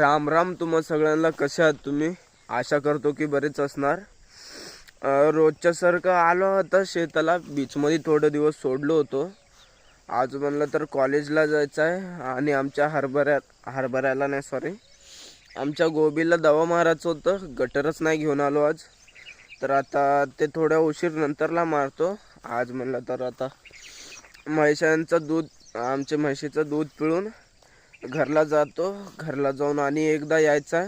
राम राम तुम्हा सगळ्यांना. कशा आहात तुम्ही? आशा करतो की बरेच असणार. रोजच्या सारखं आलो आता शेताला. बीचमध्ये थोडे दिवस सोडलो होतो. आज म्हणलं तर कॉलेजला जायचं आहे आणि आमच्या हरभऱ्याला नाही सॉरी आमच्या गोबीला दवा मारायचं होतं. गटरच नाही घेऊन आलो आज. तर आता ते थोड्या उशीर नंतरला मारतो. आज म्हणलं तर आता म्हैशांचं दूध, आमच्या म्हशीचं दूध पिळून घरला जातो. घरला जाऊन आणि एकदा यायचं आहे.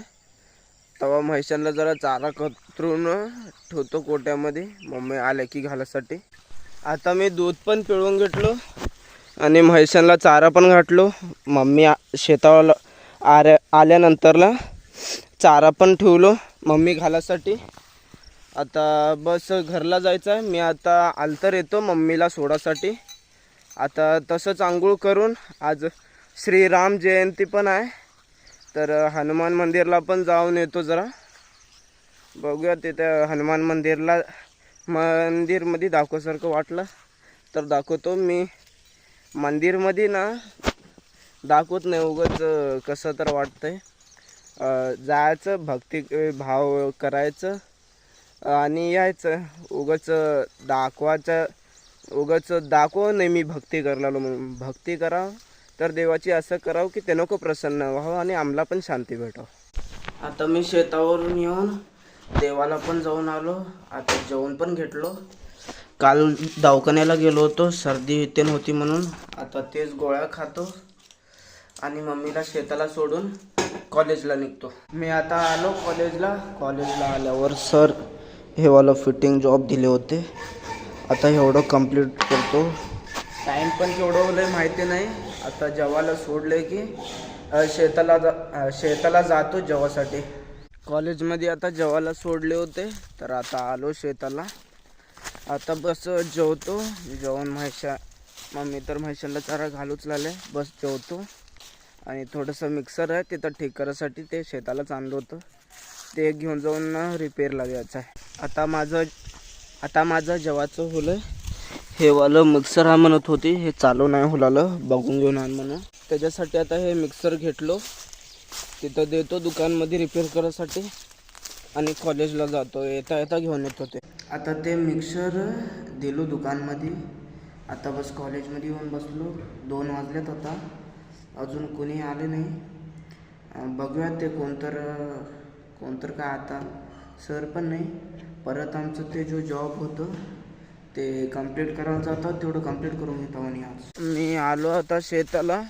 तेव्हा म्हैशांना जरा चारा कतरून ठेवतो कोट्यामध्ये, मम्मी आल्या की घालासाठी. आता मी दूध पण पिळून घेतलो आणि म्हैशांना चारा पण घातलो. मम्मी शेतावर आल्यानंतरला चारा पण ठेवलो मम्मी घालासाठी. आता बस घरला जायचं आहे. मी आता आलतर येतो मम्मीला सोडासाठी. आता तसंच आंघोळ करून, आज श्रीराम जयंती पण आहे, तर हनुमान मंदिरला पण जाऊन येतो जरा. बघूया तिथे हनुमान मंदिरमध्ये दाखवसारखं वाटलं तर दाखवतो. मी मंदिरमध्ये ना दाखवत नाही, उगाच कसं तर वाटतंय. जायचं, भक्ती भाव करायचं आणि यायचं. उगाच दाखव नाही मी भक्ती करलालो म्हणून. भक्ती करावं तर देवाची असं करावं की ते नको प्रसन्न व्हावं आणि आम्हाला पण शांती भेटावं. आता मी शेतावरून येऊन देवाला पण जाऊन आलो. आता जेवण पण घेतलो. काल दवाखान्याला गेलो होतो, सर्दी इथे नव्हती म्हणून. आता तेच गोळ्या खातो आणि मम्मीला शेताला सोडून कॉलेजला निघतो. मी आता आलो कॉलेजला आल्यावर सर हेवाला फिटिंग जॉब दिले होते. आता एवढं कंप्लीट करतो. टाईम पण केवढं होलं माहिती नाही. आता जेवायला सोडले की शेताला जातो जेवासाठी. कॉलेजमध्ये आता जेवायला सोडले होते, तर आता आलो शेताला. आता बस जेवतो. जेवण मम्मी तर म्हैशांना चारा घालूच लागले. बस जेवतो आणि थोडंसं मिक्सर आहे तिथं ठीक करायसाठी ते शेतालाच आणलं होतं. ते घेऊन जाऊन रिपेअरला द्यायचं आहे. आता माझं जेवायचं होलं. हे वालं मिक्सर हा म्हणत होती हे चालू नाही होलालं, बघून घेऊन आण म्हणून. त्याच्यासाठी आता हे मिक्सर घेतलो. तिथं देतो दुकानमध्ये रिपेअर करायसाठी आणि कॉलेजला जातो. येता घेऊन येतो ते. आता ते मिक्सर दिलो दुकानमध्ये. आता बस कॉलेजमध्ये येऊन बसलो. 2 वाजलेत आता, अजून कोणी आले नाही. बघूया ते कोणतर काय आता सर पण नाही. परत आमचं ते जो जॉब होतं ते कंप्लीट करायला जातं, तेवढं कंप्लीट करून घेतो. आणि आज मी आलो आता शेताला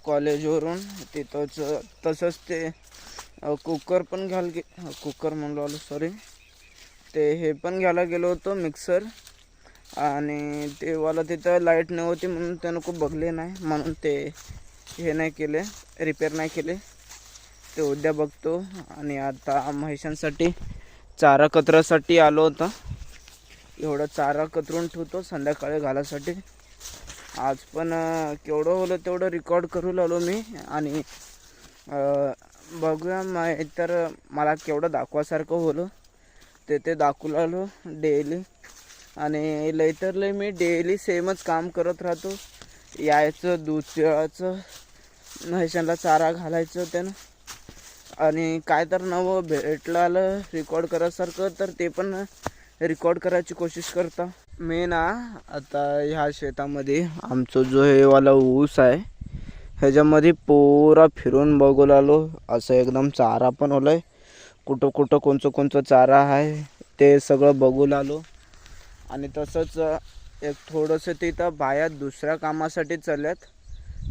कॉलेजवरून. तिथंच तसंच ते कुकर म्हणलो आलो सॉरी. ते हे पण घ्यायला गेलो होतो मिक्सर. आणि ते वाला तिथं लाईट नव्हती म्हणून ते नको बघले नाही, म्हणून ते हे नाही केले, रिपेअर नाही केले. ते उद्या बघतो. आणि आता म्हैशांसाठी चारा कतरासाठी आलो होता. एवढं चारा कतरून ठेवतो संध्याकाळी घालासाठी. आज पण केवढं होलं तेवढं रेकॉर्ड करू लागलो मी. आणि बघूया तर मला केवढं दाखवासारखं होलं ते दाखवू लागलो डेली. आणि लय मी डेली सेमच काम करत राहतो. यायचं, दूध पिळायचं, म्हैशांना चारा घालायचं त्यानं. आणि काय तर नवं भेटलं आलं रेकॉर्ड करायसारखं तर ते पण रेकॉर्ड करायची कोशिश करता. मी ना आता ह्या शेतामध्ये आमचं जो हे वाला ऊस आहे ह्याच्यामध्ये पुरा फिरून बघू लागलो. असं एकदम चारा पण होलंय. कुठं कोणचं चारा आहे ते सगळं बघू लागलो. आणि तसंच एक थोडंसं तिथं बाया दुसऱ्या कामासाठी चालल्यात.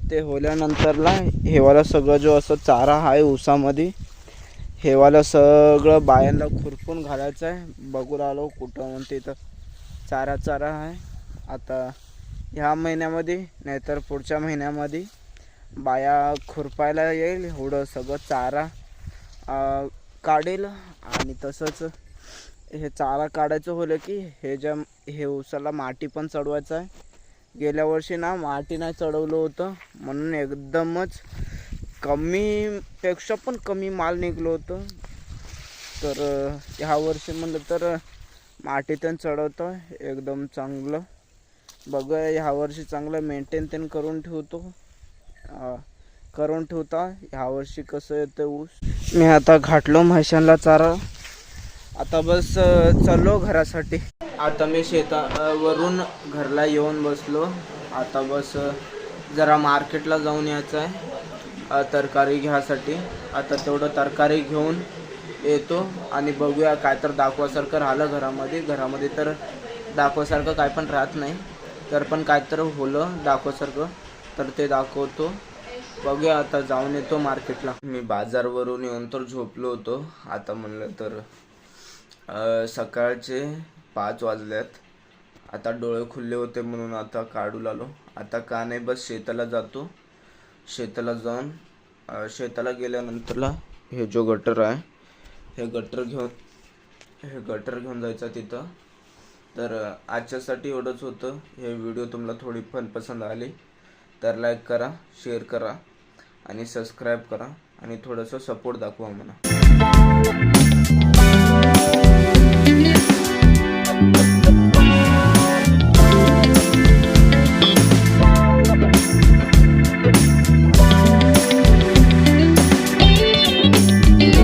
ते होल्यानंतरला हेवाला सगळं जो असं चारा आहे ऊसामध्ये, हेवाला सगळं बायांना खुरपून घालायचं आहे. बघू राहिलो कुठं म्हणते इथं चारा आहे. आता ह्या महिन्यामध्ये नाहीतर पुढच्या महिन्यामध्ये बाया खुरपायला येईल. एवढं सगळं चारा काढेल. आणि तसंच हे चारा काढायचं होलं की हे ऊसाला माती पण चढवायचं आहे. गेल्या वर्षी ना माती नाही चढवलं होतं म्हणून एकदमच कमीपेक्षा पण कमी माल निघलो होतं. तर ह्या वर्षी म्हणलं तर माती पण चढवतो एकदम चांगलं. बघूया ह्या वर्षी चांगलं मेंटेन करून ठेवतो. करून ठेवता. ह्या वर्षी कसं येतं ऊस. मी आता घातलो म्हैशांना चारा. आता बस चाललो घरासाठी. आता मी शेतावरून घरला येऊन बसलो. आता बस जरा मार्केटला जाऊन यायचं आहे तरकारी घ्यायसाठी. आता तेवढं तरकारी घेऊन येतो आणि बघूया काय तर दाखवासारखं राहिलं घरामध्ये तर दाखवासारखं काय पण राहत नाही. तर पण काय तर होलं दाखवासारखं तर ते दाखवतो. बघूया आता जाऊन येतो मार्केटला. मी बाजारवरून येऊन तर झोपलो होतो. आता म्हणलं तर सकाळचे 5 वाजल्यात. आता डोळे खुले होते म्हणून आता काढू आलो. आता का नाही बस शेताला जातो. शेताला जाऊन शेताला गेल्यानंतरला हे जो गटर आहे हे गटर घेऊन जायचं तिथं. तर आजच्यासाठी एवढंच होतं. हे व्हिडिओ तुम्हाला थोडी पण पसंत आली तर लाईक करा, शेअर करा आणि सबस्क्राईब करा आणि थोडंसं सपोर्ट दाखवा मला.